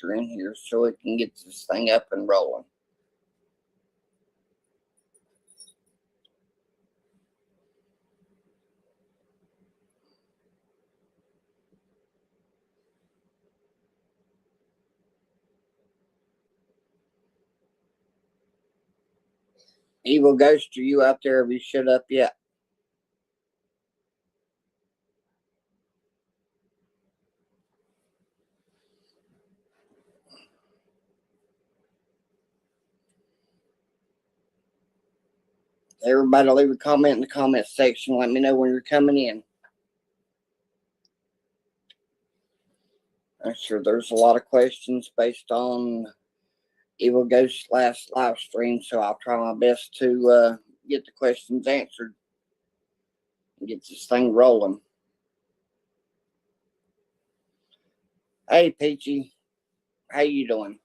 in here so we can get this thing up and rolling. Evil Ghost, are you out there? Have you shut up yet? Everybody leave a comment in the comment section. Let me know when you're coming in. I'm sure there's a lot of questions based on Evil Ghost's last live stream, so I'll try my best to get the questions answered and get this thing rolling. Hey, Peachy. How you doing?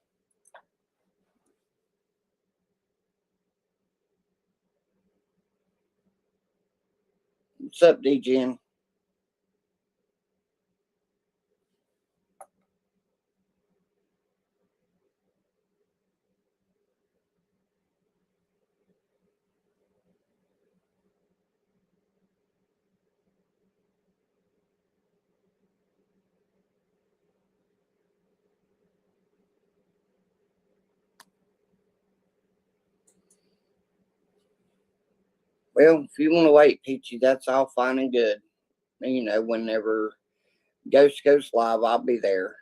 What's up, DGN? Well, if you want to wait, Peachy, that's all fine and good. You know, whenever Ghost goes live, I'll be there.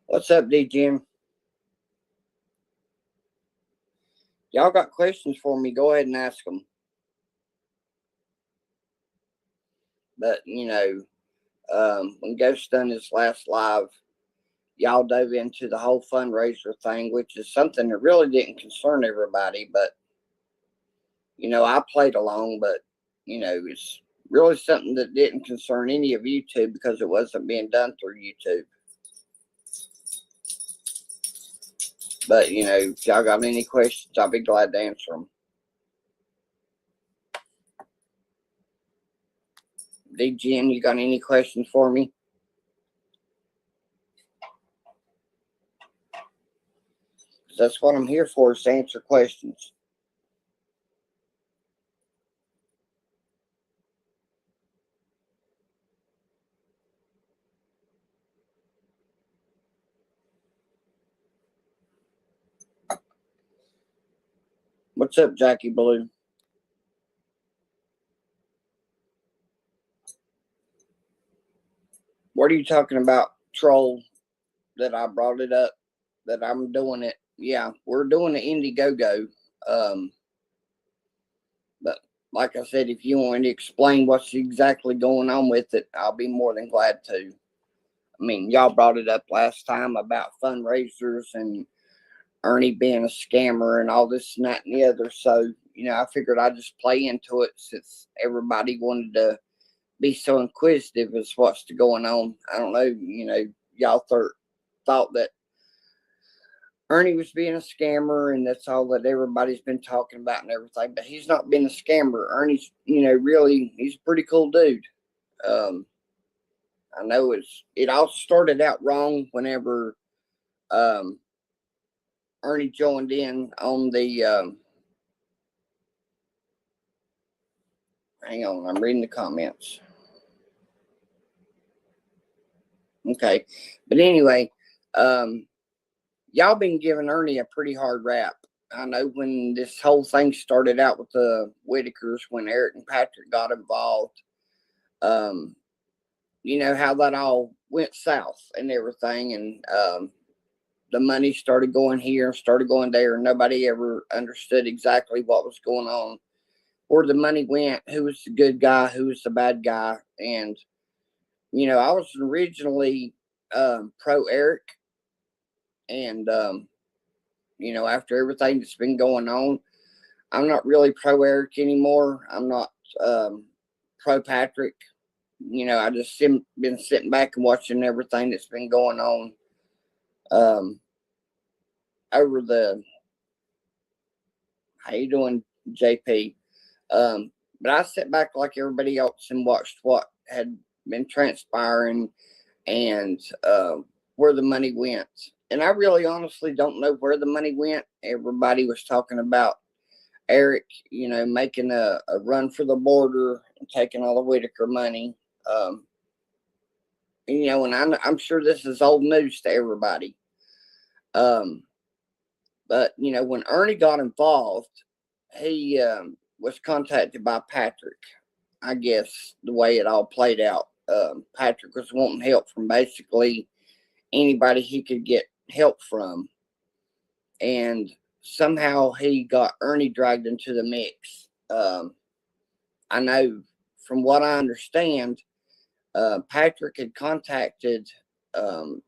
What's up, DGN? Y'all got questions for me, go ahead and ask them. But, you know, when Ghost done his last live, y'all dove into the whole fundraiser thing, which is something that really didn't concern everybody. But, you know, I played along, but, you know, it's really something that didn't concern any of YouTube because it wasn't being done through YouTube. But, you know, if y'all got any questions, I'll be glad to answer them. DGN, you got any questions for me? That's what I'm here for, is to answer questions. What's up, Jackie Blue? What are you talking about, troll? That I brought it up, that I'm doing it. Yeah, we're doing the Indiegogo. But like I said, if you want to explain what's exactly going on with it, I'll be more than glad to. I mean, y'all brought it up last time about fundraisers and Ernie being a scammer and all this and that and the other. So, you know, I figured I'd just play into it since everybody wanted to be so inquisitive as what's going on. I don't know, you know, y'all thought that Ernie was being a scammer and that's all that everybody's been talking about and everything, but he's not been a scammer. Ernie's, you know, really, he's a pretty cool dude. I know it all started out wrong whenever Ernie joined in on the hang on, I'm reading the comments. Okay. But anyway, y'all been giving Ernie a pretty hard rap. I know when this whole thing started out with the Whitakers, when Eric and Patrick got involved, you know, how that all went south and everything. And the money started going here, started going there. And nobody ever understood exactly what was going on, where the money went, who was the good guy, who was the bad guy. And, you know, I was originally pro Eric. And, you know, after everything that's been going on, I'm not really pro Eric anymore. I'm not pro Patrick. You know, I just been sitting back and watching everything that's been going on over the, how you doing, JP? But I sat back like everybody else and watched what had been transpiring and where the money went. And I really honestly don't know where the money went. Everybody was talking about Eric, making a run for the border and taking all the Whitaker money. And I'm sure this is old news to everybody. But, when Ernie got involved, he was contacted by Patrick. I guess the way it all played out, Patrick was wanting help from basically anybody he could get help from. And somehow he got Ernie dragged into the mix. I know from what I understand, Patrick had contacted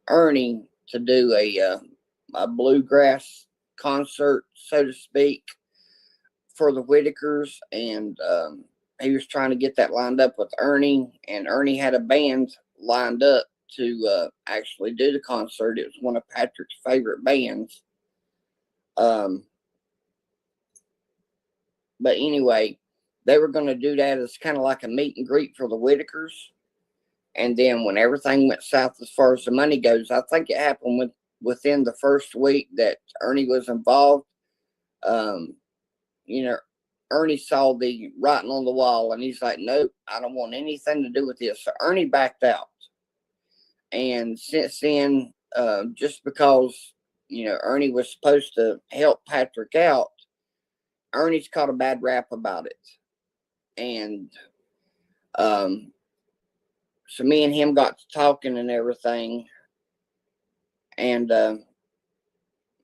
Ernie to do a bluegrass concert, so to speak, for the Whitakers, and he was trying to get that lined up with Ernie, and Ernie had a band lined up to actually do the concert. It was one of Patrick's favorite bands. But anyway, they were going to do that as kind of like a meet and greet for the Whitakers. And then when everything went south as far as the money goes, I think it happened within the first week that Ernie was involved. Ernie saw the writing on the wall, and he's like, nope, I don't want anything to do with this. So Ernie backed out. And since then, just because, Ernie was supposed to help Patrick out, Ernie's caught a bad rap about it. And so me and him got to talking and everything. And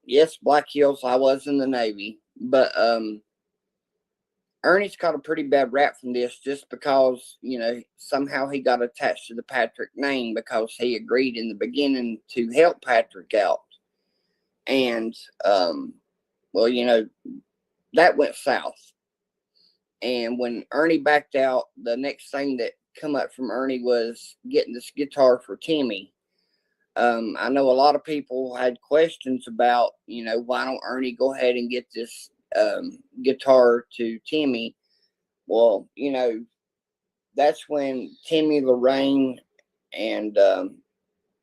yes, Black Hills, I was in the Navy. But Ernie's got a pretty bad rap from this just because, somehow he got attached to the Patrick name because he agreed in the beginning to help Patrick out. And, that went south. And when Ernie backed out, the next thing that come up from Ernie was getting this guitar for Timmy. I know a lot of people had questions about, why don't Ernie go ahead and get this guitar to Timmy. Well, that's when Timmy, Lorraine, and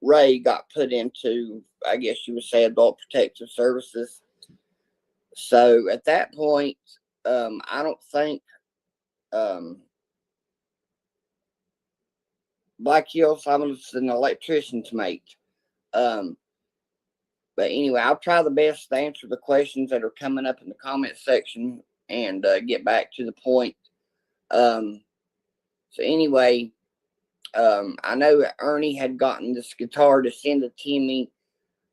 Ray got put into, I guess you would say, Adult Protective Services. So at that point, I don't think Black Hills, I was an electrician's mate. But anyway, I'll try the best to answer the questions that are coming up in the comment section and get back to the point. So anyway, I know Ernie had gotten this guitar to send to Timmy,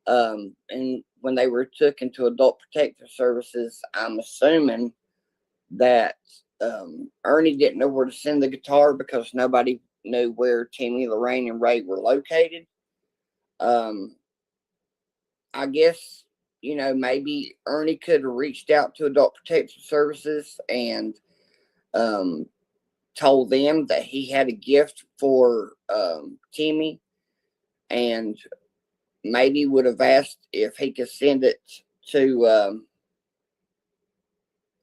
and when they were took into Adult Protective Services, I'm assuming that Ernie didn't know where to send the guitar because nobody knew where Timmy, Lorraine, and Ray were located. I guess, maybe Ernie could have reached out to Adult Protective Services and told them that he had a gift for Timmy, and maybe would have asked if he could send it to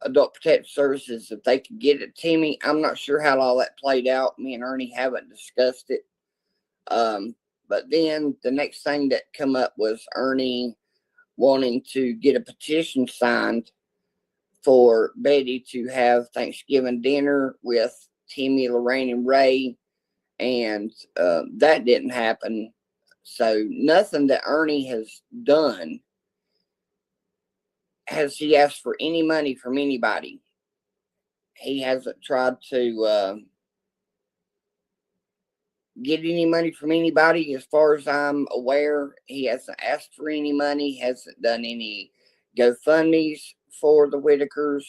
Adult Protective Services if they could get it to Timmy. I'm not sure how all that played out. Me and Ernie haven't discussed it. But then the next thing that come up was Ernie wanting to get a petition signed for Betty to have Thanksgiving dinner with Timmy, Lorraine, and Ray. And that didn't happen. So nothing that Ernie has done has he asked for any money from anybody. He hasn't tried to get any money from anybody. As far as I'm aware, he hasn't asked for any money, hasn't done any GoFundMes for the Whitakers,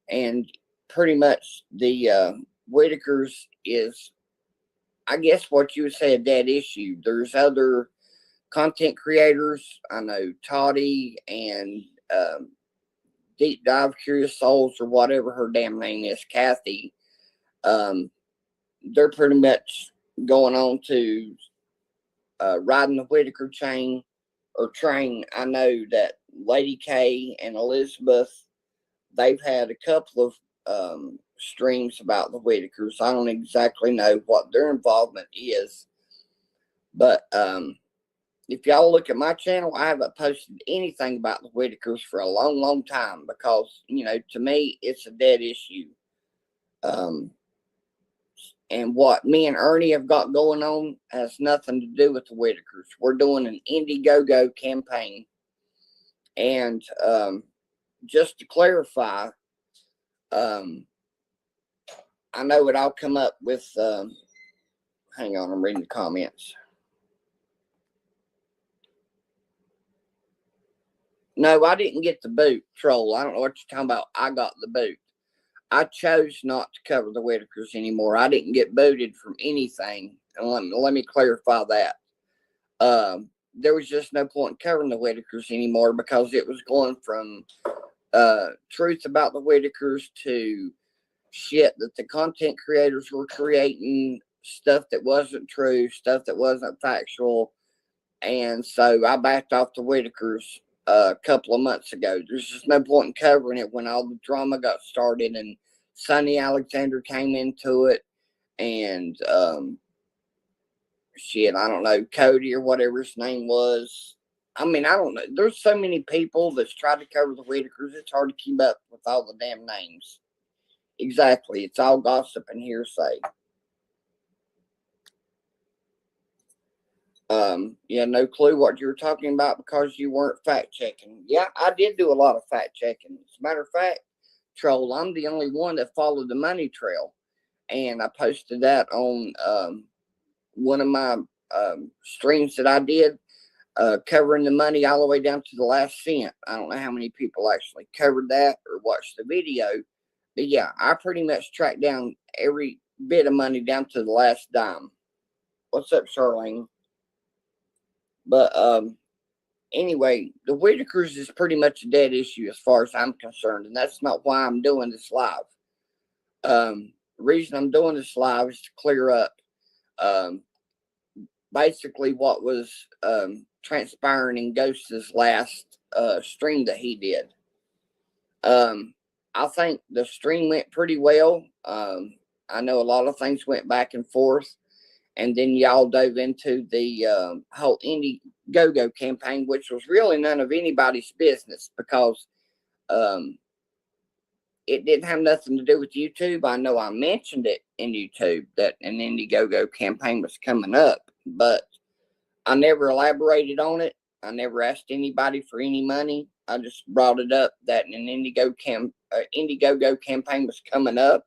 and pretty much the Whitakers is, I guess, what you would say a dead issue. There's other content creators. I know Toddy and Deep Dive Curious Souls, or whatever her damn name is, Kathy. They're pretty much going on to riding the Whitaker train. I know that Lady K and Elizabeth, they've had a couple of streams about the Whitakers. I don't exactly know what their involvement is. But if y'all look at my channel, I haven't posted anything about the Whitakers for a long, long time because, you know, to me, it's a dead issue. And what me and Ernie have got going on has nothing to do with the Whitakers. We're doing an Indiegogo campaign. And just to clarify, I know what I'll come up with. Hang on, I'm reading the comments. No, I didn't get the boot, troll. I don't know what you're talking about. I got the boot. I chose not to cover the Whitakers anymore. I didn't get booted from anything. And let me clarify that. There was just no point in covering the Whitakers anymore because it was going from truth about the Whitakers to shit that the content creators were creating, stuff that wasn't true, stuff that wasn't factual. And so I backed off the Whitakers a couple of months ago. There's just no point in covering it when all the drama got started and Sonny Alexander came into it, and shit, I don't know, Cody or whatever his name was. I mean, I don't know. There's so many people that's tried to cover the Whitakers, it's hard to keep up with all the damn names. Exactly. It's all gossip and hearsay. Yeah, no clue what you were talking about because you weren't fact checking. Yeah, I did do a lot of fact checking. As a matter of fact, troll, I'm the only one that followed the money trail, and I posted that on one of my streams that I did, covering the money all the way down to the last cent. I don't know how many people actually covered that or watched the video, but yeah, I pretty much tracked down every bit of money down to the last dime. What's up, Charlene? But anyway, the Whitakers is pretty much a dead issue as far as I'm concerned, and that's not why I'm doing this live. The reason I'm doing this live is to clear up basically what was transpiring in Ghost's last stream that he did. I think the stream went pretty well. I know a lot of things went back and forth. And then y'all dove into the whole Indiegogo campaign, which was really none of anybody's business because it didn't have nothing to do with YouTube. I know I mentioned it in YouTube that an Indiegogo campaign was coming up, but I never elaborated on it. I never asked anybody for any money. I just brought it up that an Indiegogo campaign was coming up.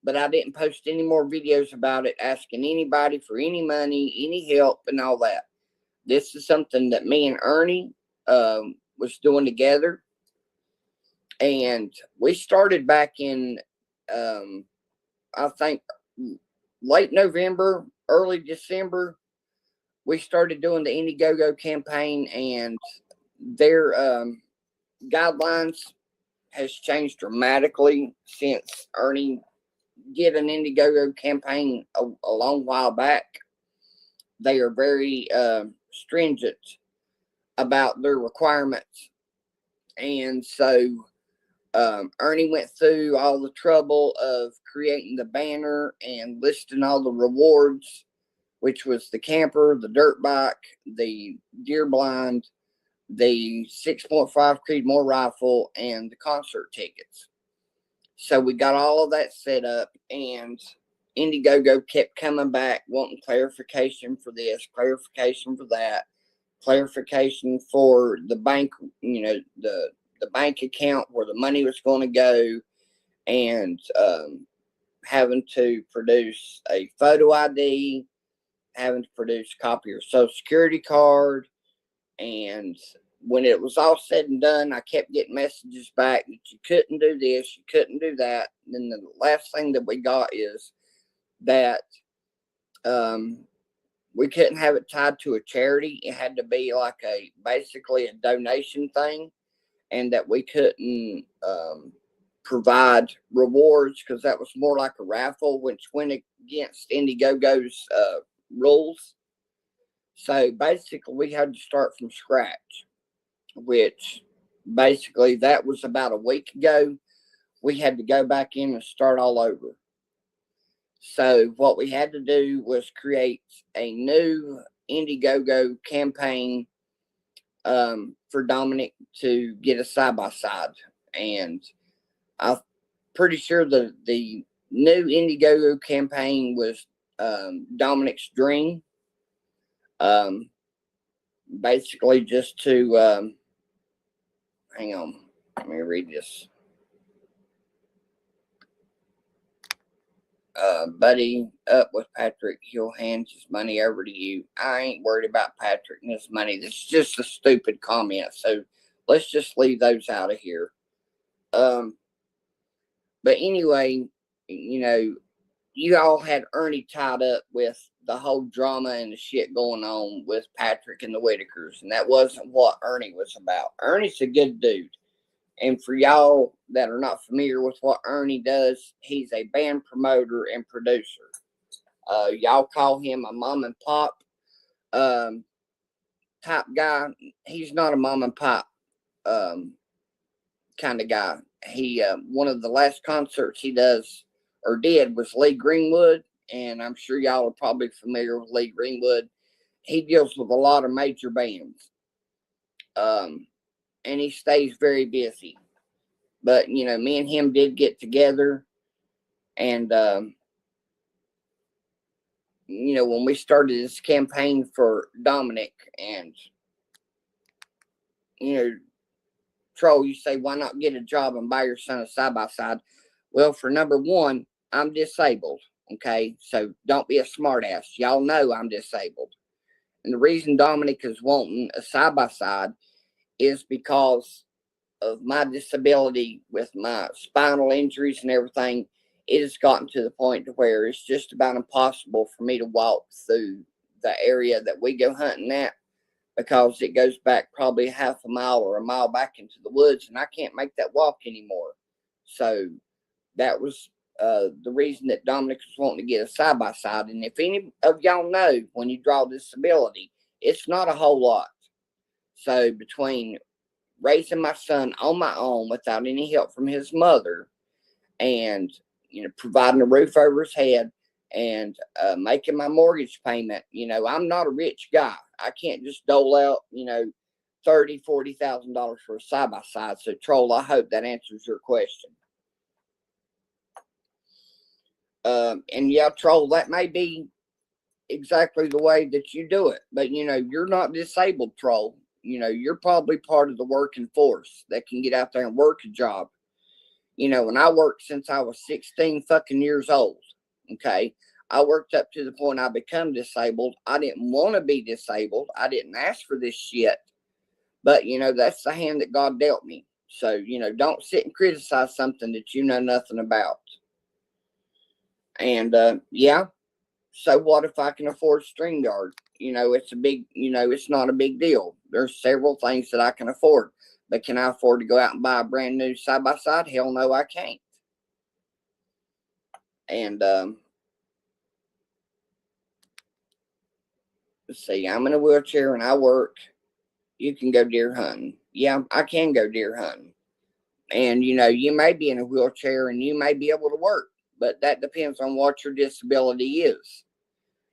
But I didn't post any more videos about it, asking anybody for any money, any help, and all that. This is something that me and Ernie was doing together. And we started back in, I think, late November, early December. We started doing the Indiegogo campaign, and their guidelines has changed dramatically since Ernie did an Indiegogo campaign a long while back. They are very stringent about their requirements. And so Ernie went through all the trouble of creating the banner and listing all the rewards, which was the camper, the dirt bike, the deer blind, the 6.5 Creedmoor rifle, and the concert tickets. So we got all of that set up, and Indiegogo kept coming back, wanting clarification for this, clarification for that, clarification for the bank, you know, the bank account where the money was going to go, and having to produce a photo ID, having to produce a copy of your Social Security card. And when it was all said and done, I kept getting messages back that you couldn't do this, you couldn't do that. And then the last thing that we got is that we couldn't have it tied to a charity. It had to be like basically a donation thing, and that we couldn't provide rewards because that was more like a raffle, which went against Indiegogo's rules. So basically we had to start from scratch, which basically that was about a week ago. we had to go back in and start all over. So what we had to do was create a new Indiegogo campaign for Dominic to get a side-by-side. And I'm pretty sure the new Indiegogo campaign was Dominic's dream. Basically just to, hang on, let me read this. Buddy, up with Patrick. He'll hand his money over to you. I ain't worried about Patrick and his money. This is just a stupid comment. So let's just leave those out of here. But anyway, you know, you all had Ernie tied up with the whole drama and the shit going on with Patrick and the Whitakers. And that wasn't what Ernie was about. Ernie's a good dude. And for y'all that are not familiar with what Ernie does, he's a band promoter and producer. Y'all call him a mom and pop type guy. He's not a mom and pop kind of guy. He one of the last concerts he does or did was Lee Greenwood, and I'm sure y'all are probably familiar with Lee Greenwood. He deals with a lot of major bands. And he stays very busy. But, you know, me and him did get together. And, you know, when we started this campaign for Dominic and, you know, Troll, you say, why not get a job and buy your son a side-by-side? Well, for number one, I'm disabled, okay? So don't be a smartass. Y'all know I'm disabled. And the reason Dominic is wanting a side-by-side is because of my disability with my spinal injuries and everything. It has gotten to the point to where it's just about impossible for me to walk through the area that we go hunting at, because it goes back probably half a mile or a mile back into the woods, and I can't make that walk anymore. So that was the reason that Dominic was wanting to get a side-by-side. And if any of y'all know, when you draw disability, it's not a whole lot. So between raising my son on my own without any help from his mother, and, you know, providing a roof over his head, and making my mortgage payment, you know, I'm not a rich guy. I can't just dole out, you know, $30,000-$40,000 for a side-by-side. So, Troll, I hope that answers your question. And yeah, Troll, that may be exactly the way that you do it, but, you know, you're not disabled, Troll. You know, you're probably part of the working force that can get out there and work a job. You know, and I worked since I was 16 fucking years old. Okay. I worked up to the point I become disabled. I didn't want to be disabled. I didn't ask for this shit. But, you know, that's the hand that God dealt me. So, you know, don't sit and criticize something that you know nothing about. And, yeah. So what if I can afford StreamYard? You know, it's a big, you know, it's not a big deal. There's several things that I can afford. But can I afford to go out and buy a brand new side-by-side? Hell no, I can't. And, let's see, I'm in a wheelchair and I work. You can go deer hunting. Yeah, I can go deer hunting. And, you know, you may be in a wheelchair and you may be able to work, but that depends on what your disability is.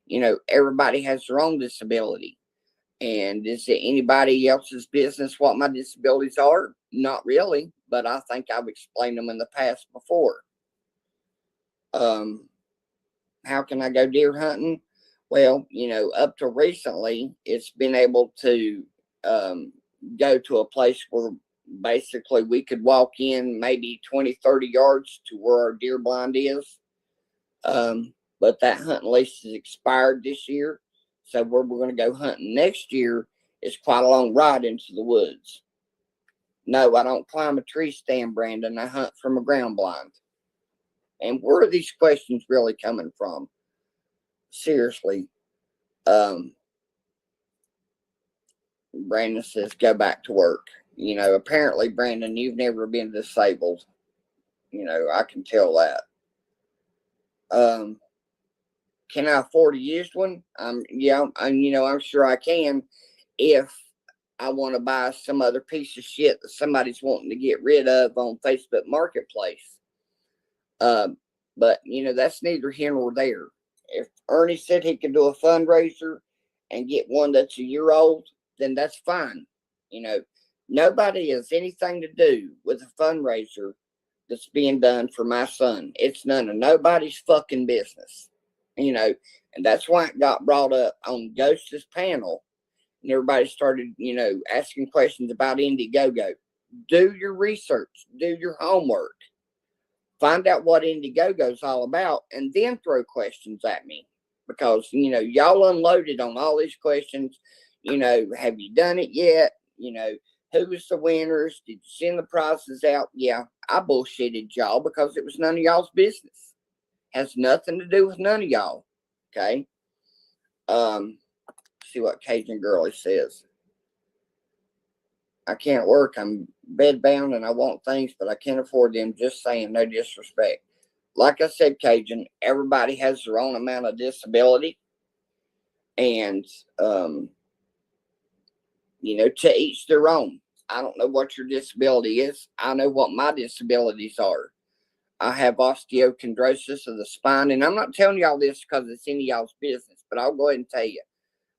You know, everybody has their own disability. And is it anybody else's business what my disabilities are? Not really, but I think I've explained them in the past before. How can I go deer hunting? Well, you know, up to recently, it's been able to go to a place where basically we could walk in maybe 20, 30 yards to where our deer blind is. But that hunting lease is expired this year. So where we're going to go hunting next year is quite a long ride into the woods. No, I don't climb a tree stand, Brandon. I hunt from a ground blind. And where are these questions really coming from? Seriously. Brandon says, go back to work. You know, apparently, Brandon, you've never been disabled. You know, I can tell that. Can I afford a used one? Yeah, you know, I'm sure I can if I want to buy some other piece of shit that somebody's wanting to get rid of on Facebook Marketplace. But, that's neither here nor there. If Ernie said he could do a fundraiser and get one that's a year old, then that's fine. Nobody has anything to do with a fundraiser that's being done for my son. It's none of nobody's fucking business. And that's why it got brought up on Ghost's panel. And everybody started, asking questions about Indiegogo. Do your research, do your homework, find out what Indiegogo is all about, and then throw questions at me. Because, y'all unloaded on all these questions. Have you done it yet? Who was the winners? Did you send the prizes out? Yeah, I bullshitted y'all because it was none of y'all's business. Has nothing to do with none of y'all. Okay? See what Cajun Girlie says. I can't work. I'm bedbound and I want things, but I can't afford them. Just saying, no disrespect. Like I said, Cajun, everybody has their own amount of disability. And, to each their own. I don't know what your disability is. I know what my disabilities are. I have osteochondrosis of the spine. And I'm not telling y'all this because it's any of y'all's business, but I'll go ahead and tell you.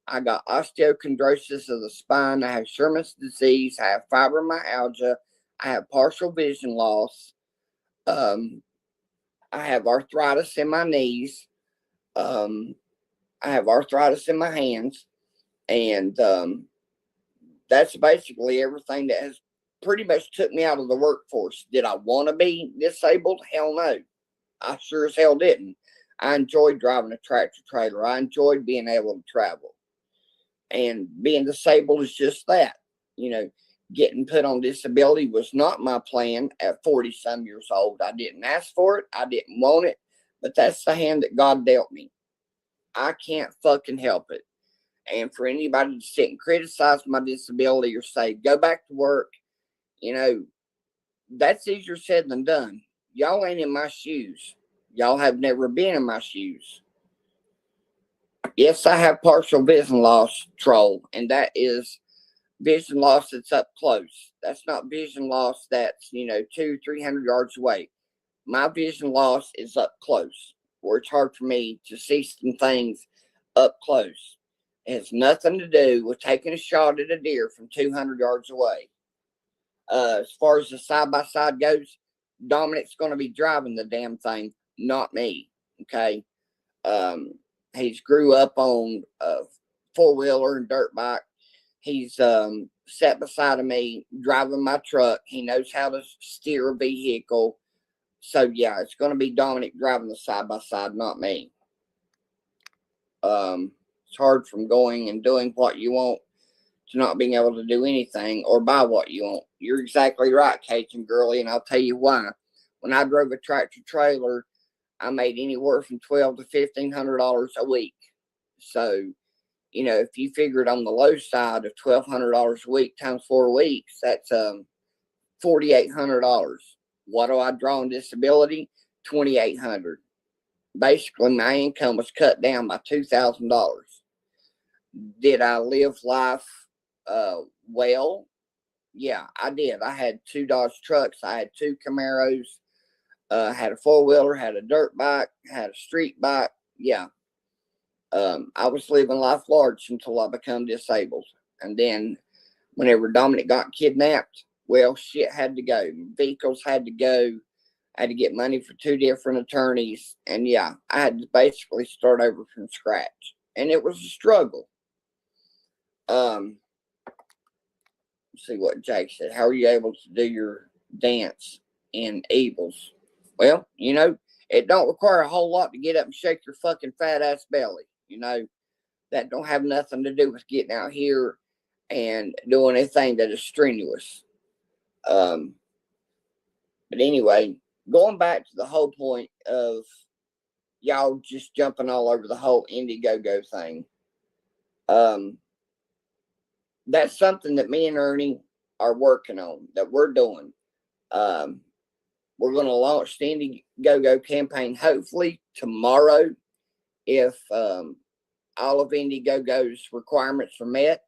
I got osteochondrosis of the spine. I have Sherman's disease. I have fibromyalgia. I have partial vision loss. I have arthritis in my knees. I have arthritis in my hands. And that's basically everything that has pretty much took me out of the workforce. Did I want to be disabled? Hell no. I sure as hell didn't. I enjoyed driving a tractor trailer. I enjoyed being able to travel. And being disabled is just that. Getting put on disability was not my plan at 40-some years old. I didn't ask for it. I didn't want it. But that's the hand that God dealt me. I can't fucking help it. And for anybody to sit and criticize my disability or say, go back to work, that's easier said than done. Y'all ain't in my shoes. Y'all have never been in my shoes. Yes, I have partial vision loss, troll, and that is vision loss that's up close. That's not vision loss that's, 200-300 yards away. My vision loss is up close, where it's hard for me to see some things up close. It has nothing to do with taking a shot at a deer from 200 yards away. As far as the side-by-side goes, Dominic's going to be driving the damn thing, not me, okay? He's grew up on a four-wheeler and dirt bike. He's sat beside of me driving my truck. He knows how to steer a vehicle. So, yeah, it's going to be Dominic driving the side-by-side, not me. It's hard from going and doing what you want to not being able to do anything or buy what you want. You're exactly right, Cajun Girlie, and I'll tell you why. When I drove a tractor trailer, I made anywhere from $1,200 to $1,500 a week. So, if you figure it on the low side of $1,200 a week times 4 weeks, that's $4,800. What do I draw on disability? $2,800. Basically, my income was cut down by $2,000. Did I live life well? Yeah, I did. I had 2 Dodge trucks. I had 2 Camaros. Had a four-wheeler, had a dirt bike, had a street bike. Yeah. I was living life large until I become disabled. And then whenever Dominic got kidnapped, well, shit had to go. Vehicles had to go. I had to get money for 2 different attorneys. And yeah, I had to basically start over from scratch. And it was a struggle. Let's see what Jake said. How are you able to do your dance in Evils? Well, it don't require a whole lot to get up and shake your fucking fat ass belly. That don't have nothing to do with getting out here and doing anything that is strenuous. But anyway, going back to the whole point of y'all just jumping all over the whole Indiegogo thing. That's something that me and Ernie are working on, that we're doing. We're going to launch the Indiegogo campaign hopefully tomorrow if all of Indiegogo's requirements are met.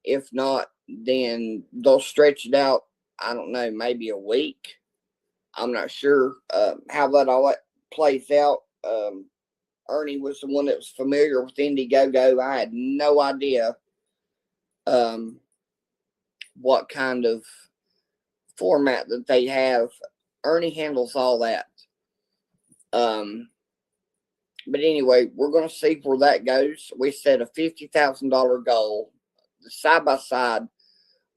If not, then they'll stretch it out, I don't know, maybe a week. I'm not sure how that all plays out. Ernie was the one that was familiar with Indiegogo. I had no idea what kind of format that they have. Ernie handles all that. But anyway, we're going to see where that goes. We set a $50,000 goal. The side by side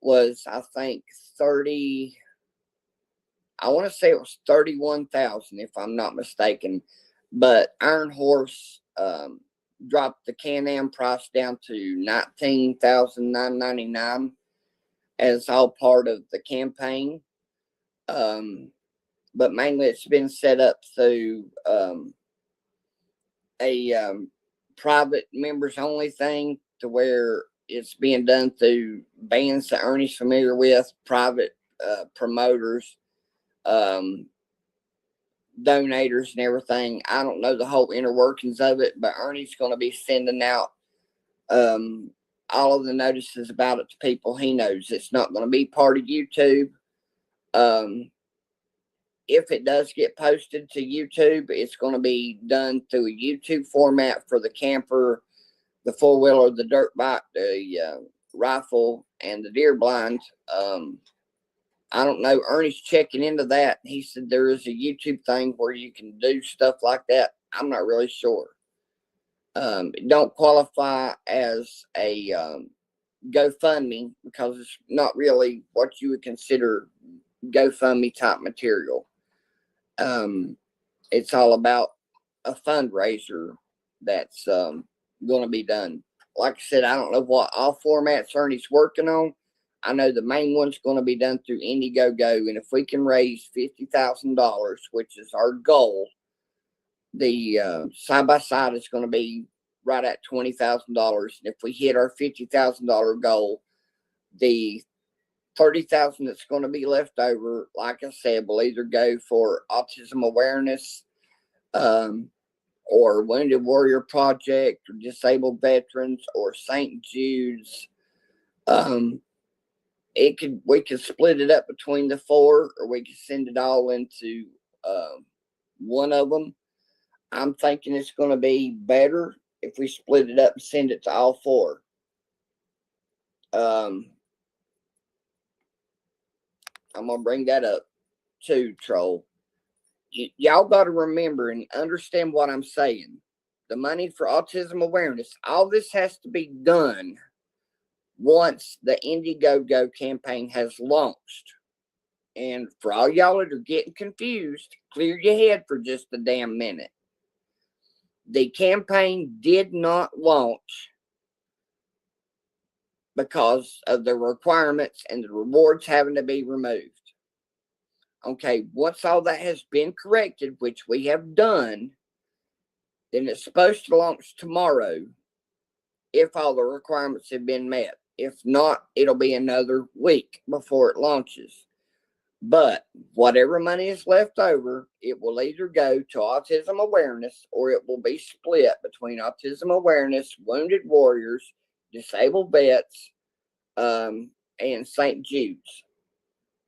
was, I think, I want to say it was 31,000 if I'm not mistaken. But Iron Horse dropped the Can-Am price down to $19,999 as all part of the campaign. But mainly it's been set up through a private members only thing, to where it's being done through bands that Ernie's familiar with, private promoters, donators and everything. I don't know the whole inner workings of it, but Ernie's going to be sending out all of the notices about it to people he knows. It's not going to be part of YouTube. If it does get posted to YouTube, it's going to be done through a YouTube format for the camper, the four-wheeler, the dirt bike, the rifle, and the deer blind. I don't know. Ernie's checking into that. He said there is a YouTube thing where you can do stuff like that. I'm not really sure. It don't qualify as a GoFundMe, because it's not really what you would consider GoFundMe type material. It's all about a fundraiser that's going to be done. Like I said, I don't know what all formats Ernie's working on. I know the main one's going to be done through Indiegogo, and if we can raise $50,000, which is our goal, the side by side is going to be right at $20,000. And if we hit our $50,000 goal, the $30,000 that's going to be left over, like I said, will either go for autism awareness, or Wounded Warrior Project, or disabled veterans, or St. Jude's. We could split it up between the four, or we could send it all into one of them. I'm thinking it's going to be better if we split it up and send it to all four. I'm going to bring that up too, Troll. Y'all got to remember and understand what I'm saying. The money for autism awareness, all this has to be done once the Indiegogo campaign has launched. And for all y'all that are getting confused, clear your head for just a damn minute. The campaign did not launch because of the requirements and the rewards having to be removed. Okay, once all that has been corrected, which we have done, then it's supposed to launch tomorrow if all the requirements have been met. If not, it'll be another week before it launches. But whatever money is left over, it will either go to autism awareness, or it will be split between autism awareness, Wounded Warriors, disabled vets, and St. Jude's.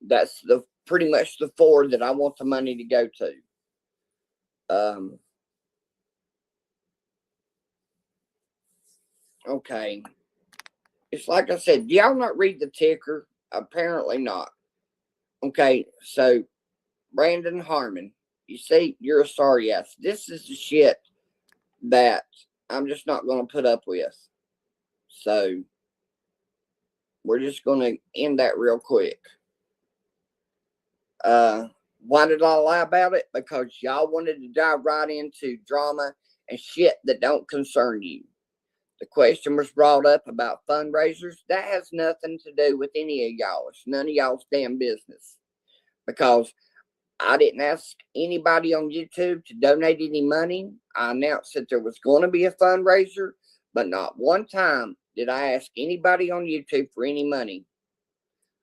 That's pretty much the four that I want the money to go to. Okay. It's like I said, do y'all not read the ticker? Apparently not. Okay, so Brandon Harmon, you see, you're a sorry ass. This is the shit that I'm just not going to put up with. So we're just going to end that real quick. Why did I lie about it? Because y'all wanted to dive right into drama and shit that don't concern you. The question was brought up about fundraisers. That has nothing to do with any of y'all. It's none of y'all's damn business. Because I didn't ask anybody on YouTube to donate any money. I announced that there was going to be a fundraiser, but not one time did I ask anybody on YouTube for any money.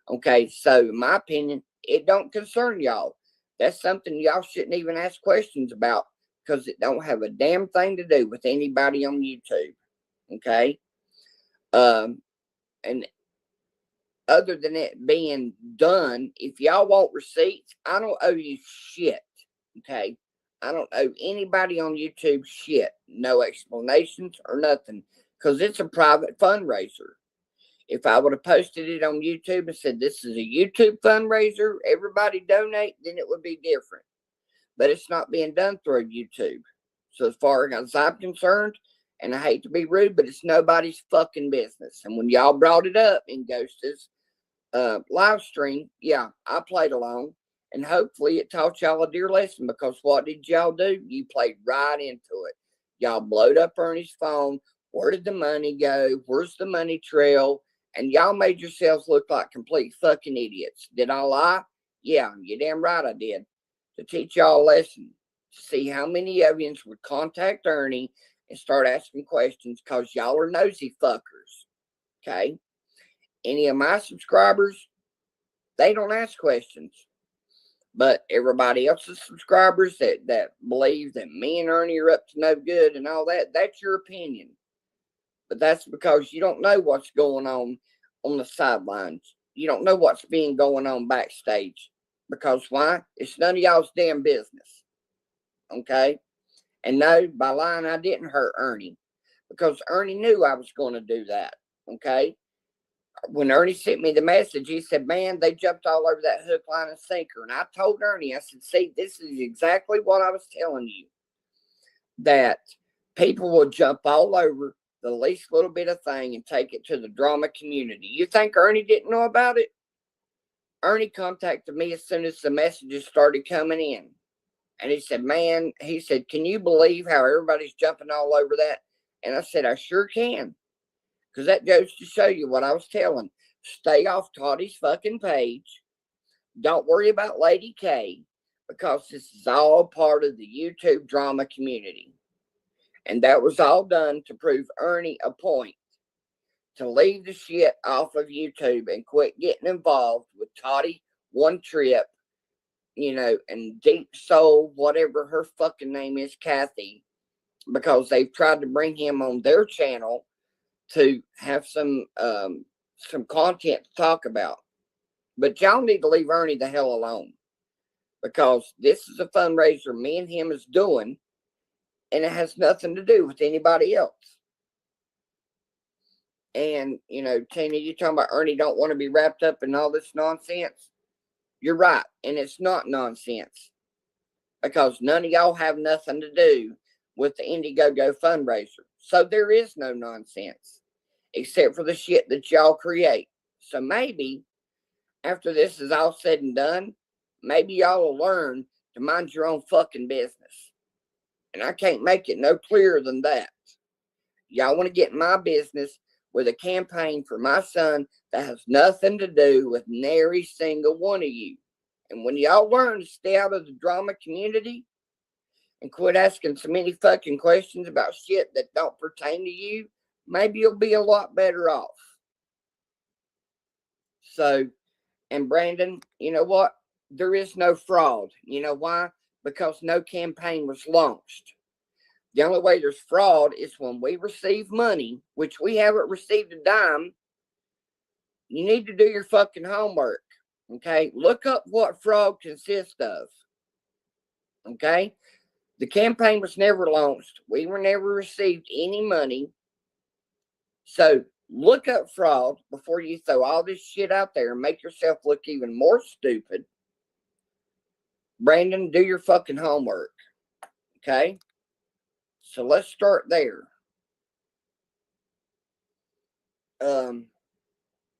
Okay, so in my opinion, it don't concern y'all. That's something y'all shouldn't even ask questions about, because it don't have a damn thing to do with anybody on YouTube. Okay? And other than it being done, if y'all want receipts, I don't owe you shit. Okay? I don't owe anybody on YouTube shit. No explanations or nothing. Because it's a private fundraiser. If I would have posted it on YouTube and said, this is a YouTube fundraiser, everybody donate, then it would be different. But it's not being done through YouTube. So as far as I'm concerned, and I hate to be rude, but it's nobody's fucking business. And when y'all brought it up in Ghost's live stream, yeah, I played along. And hopefully it taught y'all a dear lesson, because what did y'all do? You played right into it. Y'all blowed up Ernie's phone. Where did the money go? Where's the money trail? And y'all made yourselves look like complete fucking idiots. Did I lie? Yeah, you're damn right I did. To teach y'all a lesson. To see how many of you would contact Ernie and start asking questions, because y'all are nosy fuckers. Okay? Any of my subscribers, they don't ask questions. But everybody else's subscribers that believe that me and Ernie are up to no good and all that, that's your opinion. But that's because you don't know what's going on the sidelines. You don't know what's being going on backstage. Because why? It's none of y'all's damn business. Okay? And no, by lying, I didn't hurt Ernie. Because Ernie knew I was going to do that. Okay? When Ernie sent me the message, he said, man, they jumped all over that hook, line, and sinker. And I told Ernie, I said, see, this is exactly what I was telling you. That people will jump all over the least little bit of thing and take it to the drama community. You think Ernie didn't know about it? Ernie contacted me as soon as the messages started coming in. And he said, man, he said, can you believe how everybody's jumping all over that? And I said, I sure can. Because that goes to show you what I was telling. Stay off Toddy's fucking page. Don't worry about Lady K. Because this is all part of the YouTube drama community. And that was all done to prove Ernie a point. To leave the shit off of YouTube and quit getting involved with Toddy One Trip, and Deep Soul, whatever her fucking name is, Kathy. Because they've tried to bring him on their channel to have some content to talk about. But y'all need to leave Ernie the hell alone. Because this is a fundraiser me and him is doing, and it has nothing to do with anybody else. And, Tina, you're talking about Ernie don't want to be wrapped up in all this nonsense. You're right, and it's not nonsense. Because none of y'all have nothing to do with the Indiegogo fundraiser. So there is no nonsense. Except for the shit that y'all create. So maybe, after this is all said and done, maybe y'all will learn to mind your own fucking business. And I can't make it no clearer than that. Y'all want to get in my business with a campaign for my son that has nothing to do with nary single one of you. And when y'all learn to stay out of the drama community and quit asking so many fucking questions about shit that don't pertain to you, maybe you'll be a lot better off. So, and Brandon, you know what? There is no fraud. You know why? Because no campaign was launched. The only way there's fraud is when we receive money, which we haven't received a dime. You need to do your fucking homework. Okay? Look up what fraud consists of. Okay? The campaign was never launched. We were never received any money. So look up fraud before you throw all this shit out there and make yourself look even more stupid. Brandon, do your fucking homework. Okay? So let's start there.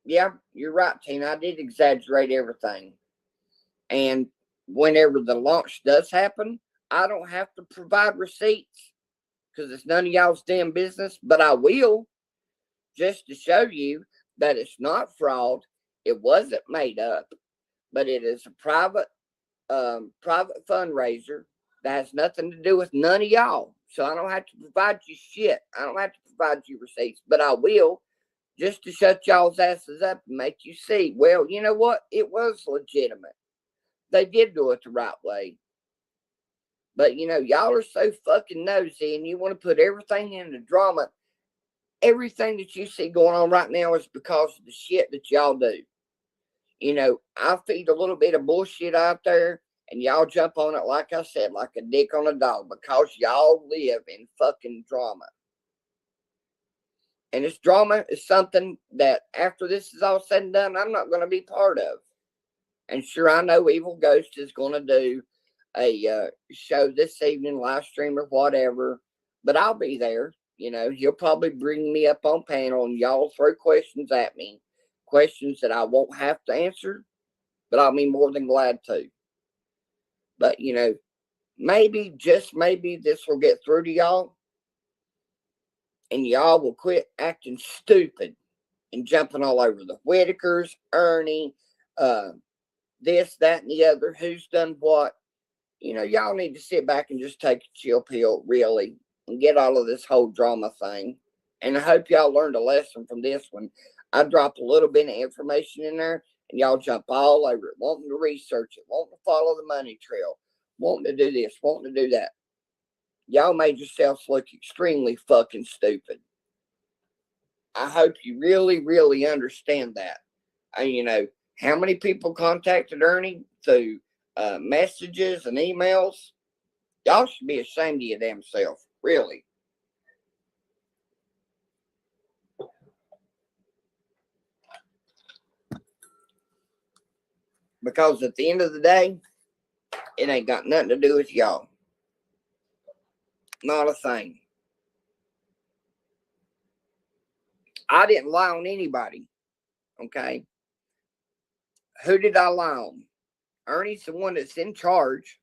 Yeah, you're right, Tina. I did exaggerate everything. And whenever the launch does happen, I don't have to provide receipts because it's none of y'all's damn business, but I will, just to show you that it's not fraud. It wasn't made up, but it is a private fundraiser that has nothing to do with none of y'all. So I don't have to provide you shit. I don't have to provide you receipts, but I will, just to shut y'all's asses up and make you see, well, you know what? It was legitimate. They did do it the right way. But, y'all are so fucking nosy and you want to put everything in the drama. Everything that you see going on right now is because of the shit that y'all do. You know, I feed a little bit of bullshit out there, and y'all jump on it, like I said, like a dick on a dog, because y'all live in fucking drama. And this drama is something that after this is all said and done, I'm not going to be part of. And sure, I know Evil Ghost is going to do a show this evening, live stream or whatever, but I'll be there. You know, he'll probably bring me up on panel and y'all throw questions at me, questions that I won't have to answer, but I'll be more than glad to. But, you know, maybe, just maybe, this will get through to y'all and y'all will quit acting stupid and jumping all over the Whitakers, Ernie, this, that, and the other, who's done what. You know, y'all need to sit back and just take a chill pill, really, and get all of this whole drama thing. And I hope y'all learned a lesson from this one. I dropped a little bit of information in there, and y'all jump all over it, wanting to research it, wanting to follow the money trail, wanting to do this, wanting to do that. Y'all made yourselves look extremely fucking stupid. I hope you really, really understand that. You know, how many people contacted Ernie through messages and emails? Y'all should be ashamed of your damn self, really. Because at the end of the day, it ain't got nothing to do with y'all. Not a thing. I didn't lie on anybody. Okay? Who did I lie on? Ernie's the one that's in charge.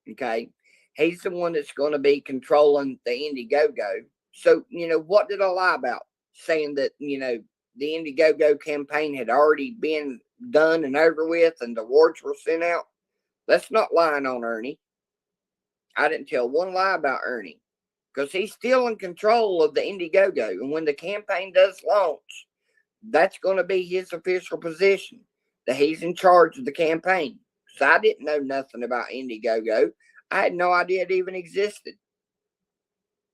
Okay? He's the one that's going to be controlling the Indiegogo. So, you know, what did I lie about? Saying that, you know, the Indiegogo campaign had already been done and over with and the awards were sent out. That's not lying on Ernie. I didn't tell one lie about Ernie because he's still in control of the Indiegogo. And when the campaign does launch, that's going to be his official position, that he's in charge of the campaign. So I didn't know nothing about Indiegogo. I had no idea it even existed.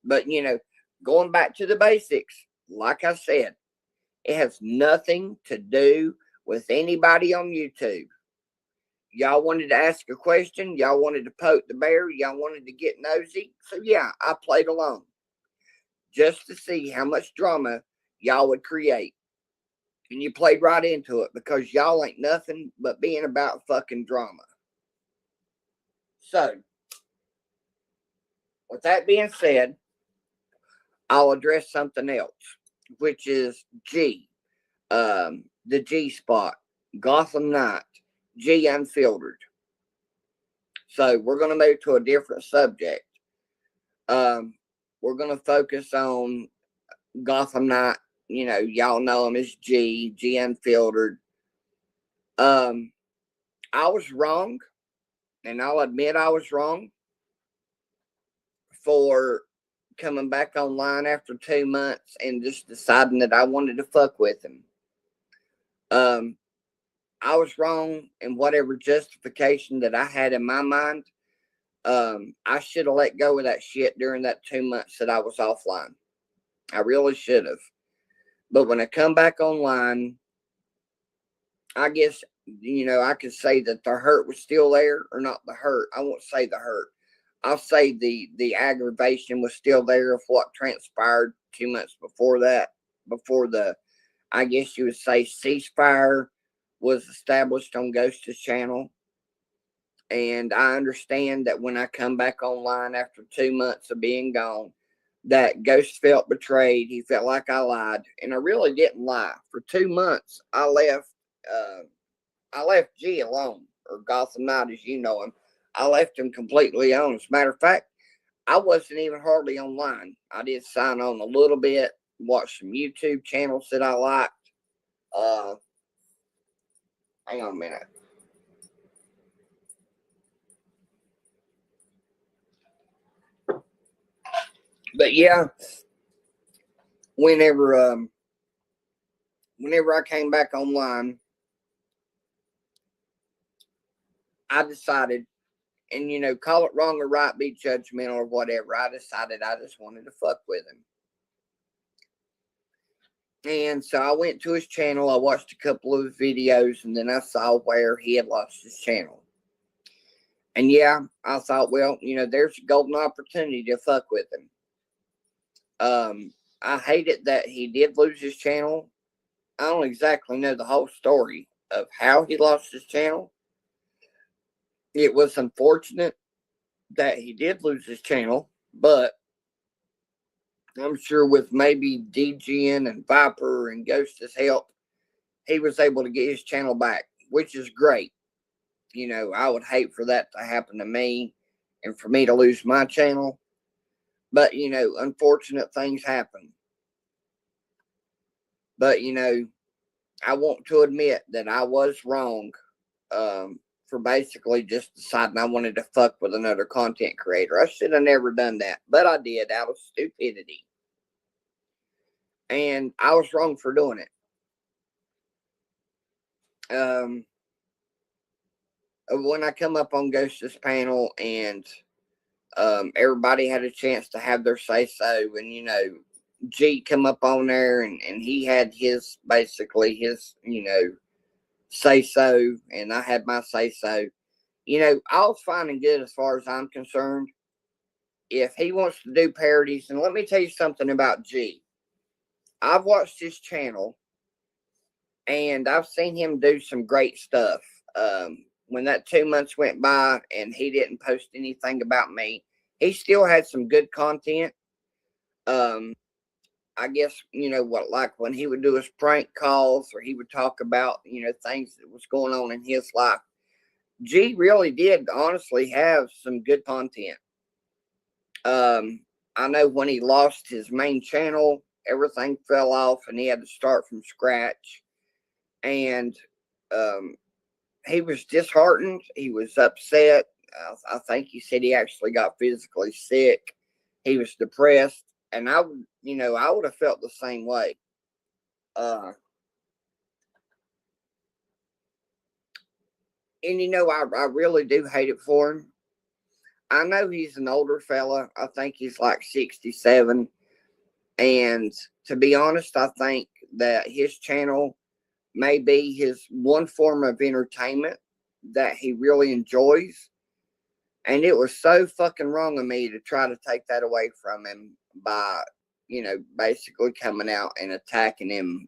But, you know, going back to the basics, like I said, it has nothing to do with anybody on YouTube. Y'all wanted to ask a question. Y'all wanted to poke the bear. Y'all wanted to get nosy. So, yeah, I played along just to see how much drama y'all would create. And you played right into it because y'all ain't nothing but being about fucking drama. So, with that being said, I'll address something else, which is G. The G spot, Gotham Knight, G Unfiltered. So we're going to move to a different subject. We're going to focus on Gotham Knight. You know, y'all know him as G Unfiltered. I was wrong, and I'll admit I was wrong for coming back online after 2 months and just deciding that I wanted to fuck with him. I was wrong in whatever justification that I had in my mind. I should have let go of that shit during that 2 months that I was offline. I really should have. But when I come back online, I guess, you know, I could say that the hurt was still there, or not the hurt. I won't say the hurt. I'll say the aggravation was still there of what transpired 2 months before that, before the, I guess you would say, ceasefire was established on Ghost's channel. And I understand that when I come back online after 2 months of being gone, that Ghost felt betrayed. He felt like I lied, and I really didn't lie. For 2 months, I left G alone, or Gotham Knight as you know him. I left him completely alone. As a matter of fact, I wasn't even hardly online. I did sign on a little bit, watch some YouTube channels that I liked. Hang on a minute. But yeah, whenever I came back online, I decided, and you know, call it wrong or right, be judgmental or whatever, I decided I just wanted to fuck with him. And so I went to his channel. I watched a couple of his videos, and then I saw where he had lost his channel. And yeah, I thought, well, there's a golden opportunity to fuck with him. I hated that he did lose his channel. I don't exactly know the whole story of how he lost his channel. It was unfortunate that he did lose his channel, but I'm sure with maybe DGN and Viper and Ghost's help, he was able to get his channel back, which is great. I would hate for that to happen to me and for me to lose my channel. But, unfortunate things happen. But, I want to admit that I was wrong for basically just deciding I wanted to fuck with another content creator. I should have never done that, but I did out of stupidity. And I was wrong for doing it. When I come up on Ghost's panel and everybody had a chance to have their say-so, and, G come up on there and he had his, basically his, say-so, and I had my say-so. All's fine and good as far as I'm concerned. If he wants to do parodies, and let me tell you something about G. I've watched his channel, and I've seen him do some great stuff. When that 2 months went by and he didn't post anything about me, he still had some good content. I guess, like when he would do his prank calls or he would talk about, things that was going on in his life. G really did honestly have some good content. I know when he lost his main channel, everything fell off and he had to start from scratch. And he was disheartened. He was upset. I think he said he actually got physically sick. He was depressed. And I would have felt the same way. And I really do hate it for him. I know he's an older fella. I think he's like 67. And to be honest, I think that his channel may be his one form of entertainment that he really enjoys. And it was so fucking wrong of me to try to take that away from him by, basically coming out and attacking him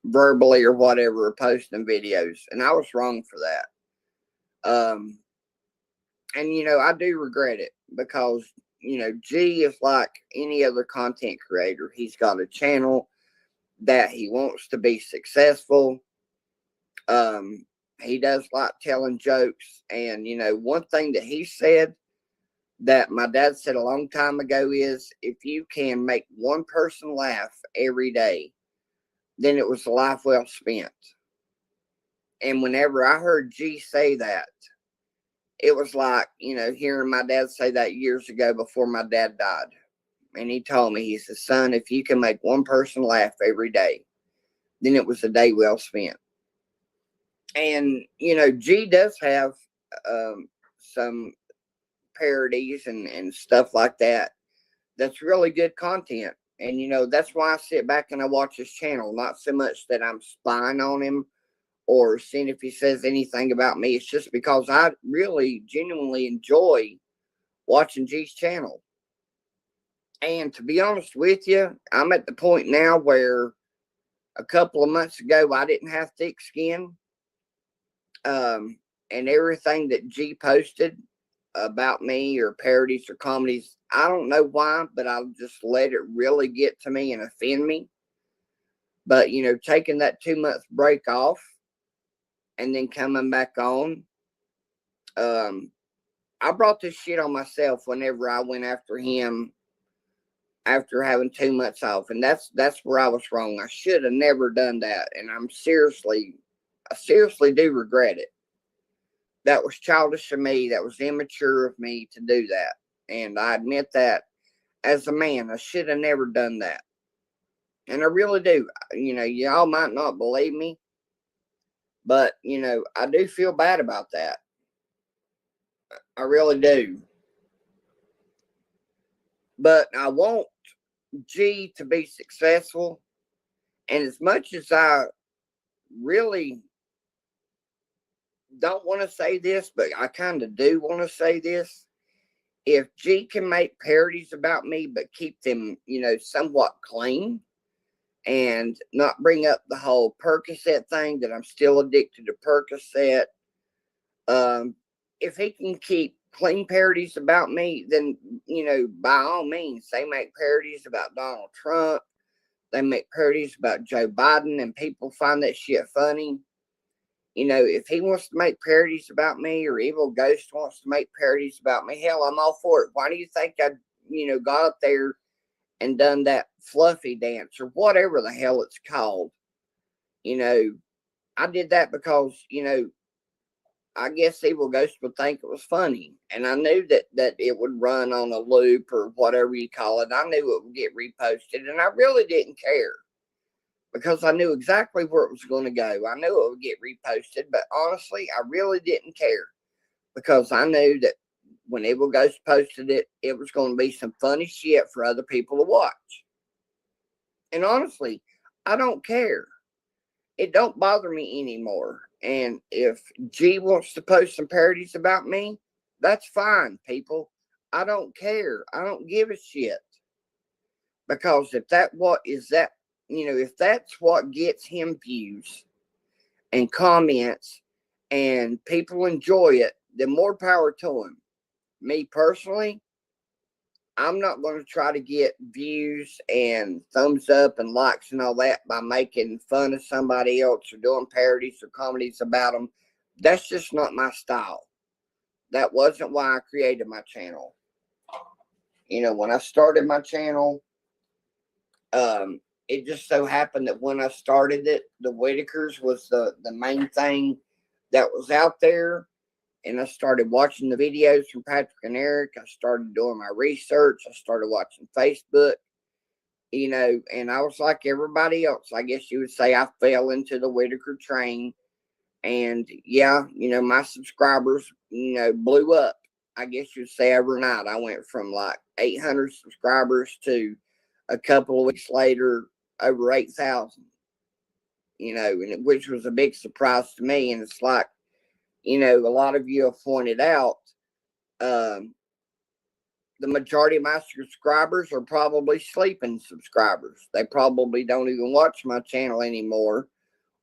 verbally or whatever, or posting videos. And I was wrong for that. And, I do regret it because, G is like any other content creator. He's got a channel that he wants to be successful. He does like telling jokes. And, one thing that he said that my dad said a long time ago is, if you can make one person laugh every day, then it was a life well spent. And whenever I heard G say that, it was like, hearing my dad say that years ago before my dad died. And he told me, he said, son, if you can make one person laugh every day, then it was a day well spent. And, G does have some parodies and stuff like that. That's really good content. And, that's why I sit back and I watch his channel. Not so much that I'm spying on him or seeing if he says anything about me. It's just because I really genuinely enjoy watching G's channel. And to be honest with you, I'm at the point now where a couple of months ago, I didn't have thick skin. And everything that G posted about me or parodies or comedies, I don't know why, but I'll just let it really get to me and offend me. But, taking that 2 month break off and then coming back on, I brought this shit on myself whenever I went after him after having 2 months off. And that's where I was wrong. I should have never done that. And I seriously do regret it. That was childish of me. That was immature of me to do that. And I admit that as a man, I should have never done that. And I really do. Y'all might not believe me, but, I do feel bad about that. I really do. But I won't G to be successful, and as much as I really don't want to say this, but I kind of do want to say this. If G can make parodies about me, but keep them, somewhat clean and not bring up the whole Percocet thing that I'm still addicted to Percocet. If he can keep clean parodies about me, then, by all means, they make parodies about Donald Trump. They make parodies about Joe Biden, and people find that shit funny. If he wants to make parodies about me, or Evil Ghost wants to make parodies about me, hell, I'm all for it. Why do you think I, got up there and done that fluffy dance or whatever the hell it's called? I did that because, I guess Evil Ghost would think it was funny. And I knew that it would run on a loop or whatever you call it. I knew it would get reposted, and I really didn't care, because I knew exactly where it was going to go. I knew it would get reposted, but honestly, I really didn't care, because I knew that when Evil Ghost posted it, it was going to be some funny shit for other people to watch. And honestly, I don't care. It don't bother me anymore. And if G wants to post some parodies about me, that's fine, people. I don't care. I don't give a shit. Because if that's what gets him views and comments and people enjoy it, then more power to him. Me personally, I'm not going to try to get views and thumbs up and likes and all that by making fun of somebody else or doing parodies or comedies about them. That's just not my style. That wasn't why I created my channel. When I started my channel, it just so happened that when I started it, the Whitakers was the main thing that was out there. And I started watching the videos from Patrick and Eric. I started doing my research. I started watching Facebook, and I was like everybody else. I guess you would say I fell into the Whitaker train. And yeah, my subscribers, blew up. I guess you'd say overnight. I went from like 800 subscribers to a couple of weeks later, over 8,000, and which was a big surprise to me. And it's like, a lot of you have pointed out, the majority of my subscribers are probably sleeping subscribers. They probably don't even watch my channel anymore,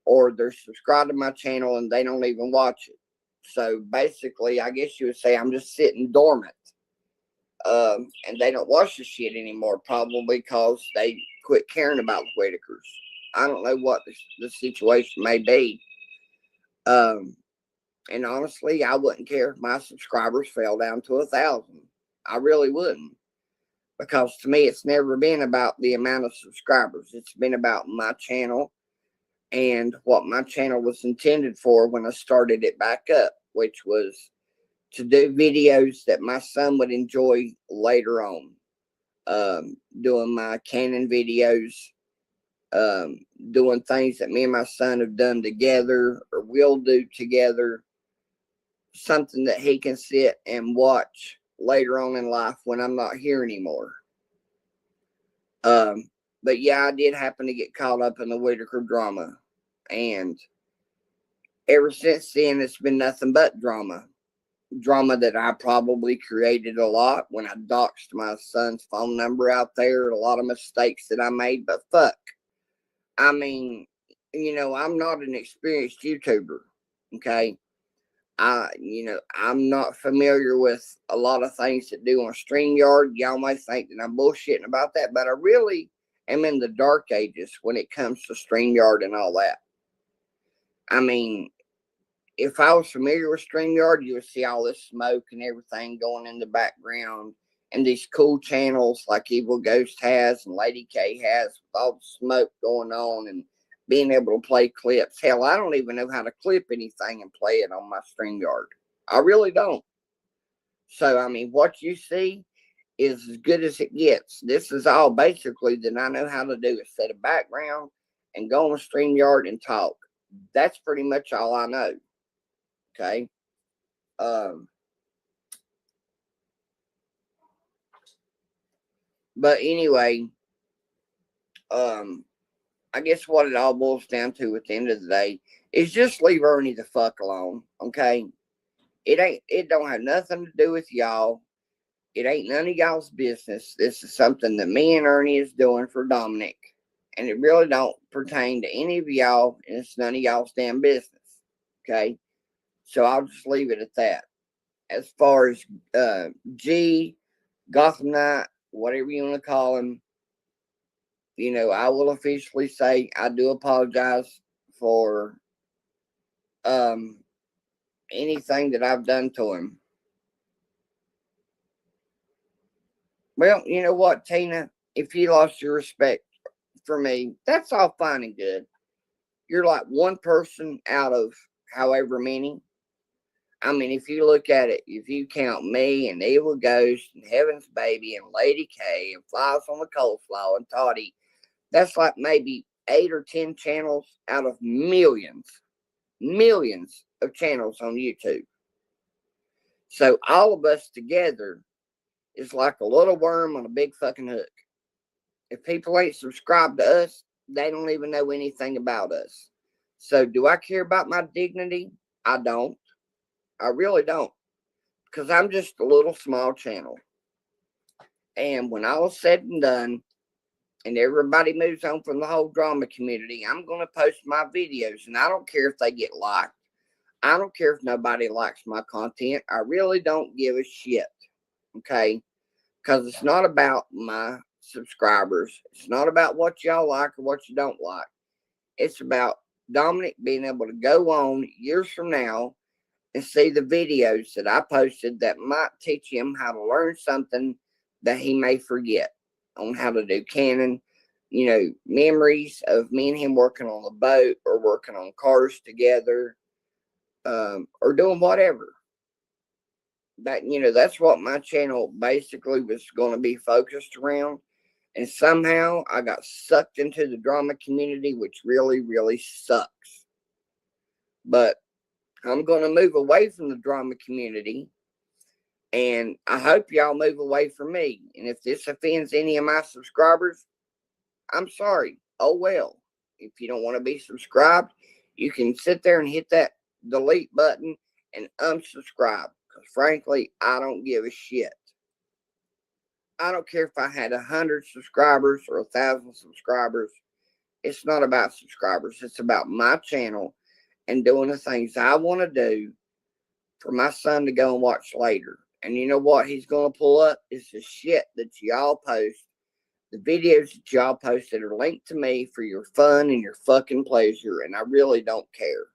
or they're subscribed to my channel and they don't even watch it. So basically, I guess you would say I'm just sitting dormant. And they don't watch the shit anymore, probably because they quit caring about the Whitakers. I don't know what the situation may be. And honestly, I wouldn't care if my subscribers fell down to 1,000. I really wouldn't. Because to me, it's never been about the amount of subscribers. It's been about my channel and what my channel was intended for when I started it back up, which was to do videos that my son would enjoy later on. Doing my canon videos, doing things that me and my son have done together or will do together. Something that he can sit and watch later on in life when I'm not here anymore. But yeah, I did happen to get caught up in the Whitaker drama. And ever since then, it's been nothing but drama. Drama that I probably created a lot when I doxed my son's phone number out there. A lot of mistakes that I made, but fuck. I mean, I'm not an experienced YouTuber. Okay. I'm not familiar with a lot of things that do on StreamYard. Y'all might think that I'm bullshitting about that, but I really am in the dark ages when it comes to StreamYard and all that. I mean, if I was familiar with StreamYard, you would see all this smoke and everything going in the background, and these cool channels like Evil Ghost has and Lady K has, with all the smoke going on and being able to play clips. Hell, I don't even know how to clip anything and play it on my StreamYard. I really don't. So, I mean, what you see is as good as it gets. This is all basically that I know how to do, is set a background and go on StreamYard and talk. That's pretty much all I know. Okay. But anyway, I guess what it all boils down to at the end of the day is just leave Ernie the fuck alone, okay? It don't have nothing to do with y'all. It ain't none of y'all's business. This is something that me and Ernie is doing for Dominic. And it really don't pertain to any of y'all, and it's none of y'all's damn business. Okay? So I'll just leave it at that. As far as G, Gotham Knight, whatever you want to call him, I will officially say I do apologize for anything that I've done to him. Well, you know what, Tina? If you lost your respect for me, that's all fine and good. You're like one person out of however many. I mean, if you look at it, if you count me and Evil Ghost and Heaven's Baby and Lady K and Flies on the Coleslaw and Toddy, that's like maybe 8 or 10 channels out of millions of channels on YouTube. So all of us together is like a little worm on a big fucking hook. If people ain't subscribed to us, they don't even know anything about us. So do I care about my dignity? I don't. I really don't. Because I'm just a little small channel. And when all is said and done, and everybody moves on from the whole drama community, I'm going to post my videos. And I don't care if they get liked. I don't care if nobody likes my content. I really don't give a shit. Okay? Because it's not about my subscribers. It's not about what y'all like or what you don't like. It's about Dominic being able to go on years from now and see the videos that I posted that might teach him how to learn something that he may forget on how to do canon. Memories of me and him working on the boat or working on cars together, or doing whatever. That's what my channel basically was going to be focused around. And somehow I got sucked into the drama community, which really, really sucks. But I'm going to move away from the drama community. And I hope y'all move away from me. And if this offends any of my subscribers, I'm sorry. Oh, well. If you don't want to be subscribed, you can sit there and hit that delete button and unsubscribe. Because frankly, I don't give a shit. I don't care if I had 100 subscribers or 1,000 subscribers. It's not about subscribers. It's about my channel and doing the things I want to do for my son to go and watch later. And you know what he's going to pull up is the shit that y'all post. The videos that y'all post that are linked to me for your fun and your fucking pleasure. And I really don't care.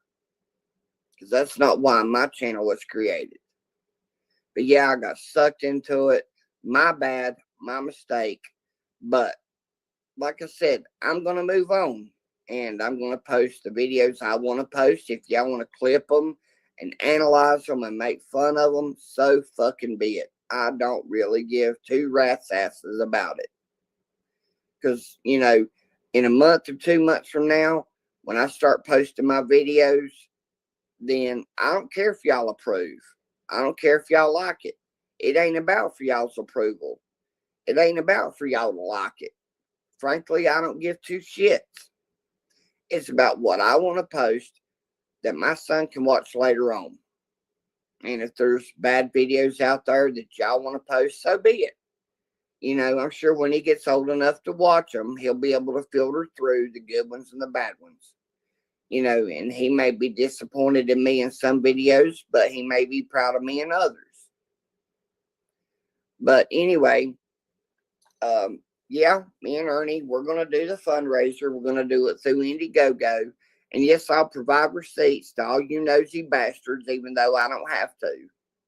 Because that's not why my channel was created. But yeah, I got sucked into it. My bad. My mistake. But like I said, I'm going to move on. And I'm going to post the videos I want to post. If y'all want to clip them and analyze them and make fun of them, so fucking be it. I don't really give two rat's asses about it. Because, in a month or 2 months from now, when I start posting my videos, then I don't care if y'all approve. I don't care if y'all like it. It ain't about for y'all's approval. It ain't about for y'all to like it. Frankly, I don't give two shits. It's about what I want to post that my son can watch later on. And if there's bad videos out there that y'all want to post, so be it. I'm sure when he gets old enough to watch them, he'll be able to filter through the good ones and the bad ones. And he may be disappointed in me in some videos, but he may be proud of me in others. But anyway, yeah, me and Ernie, we're going to do the fundraiser. We're going to do it through Indiegogo. And yes, I'll provide receipts to all you nosy bastards, even though I don't have to.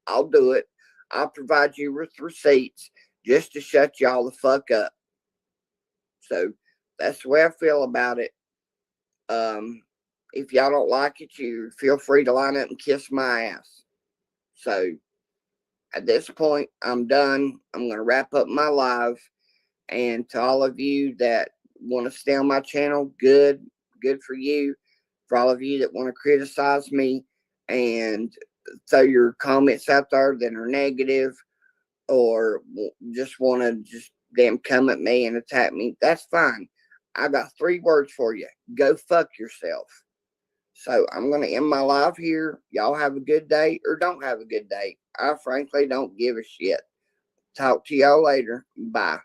I'll do it. I'll provide you with receipts just to shut y'all the fuck up. So that's the way I feel about it. If y'all don't like it, you feel free to line up and kiss my ass. So at this point, I'm done. I'm going to wrap up my live. And to all of you that want to stay on my channel, good for you. For all of you that want to criticize me and throw your comments out there that are negative or just want to just damn come at me and attack me, that's fine. I got 3 words for you. Go fuck yourself. So I'm going to end my live here. Y'all have a good day or don't have a good day. I frankly don't give a shit. Talk to y'all later. Bye.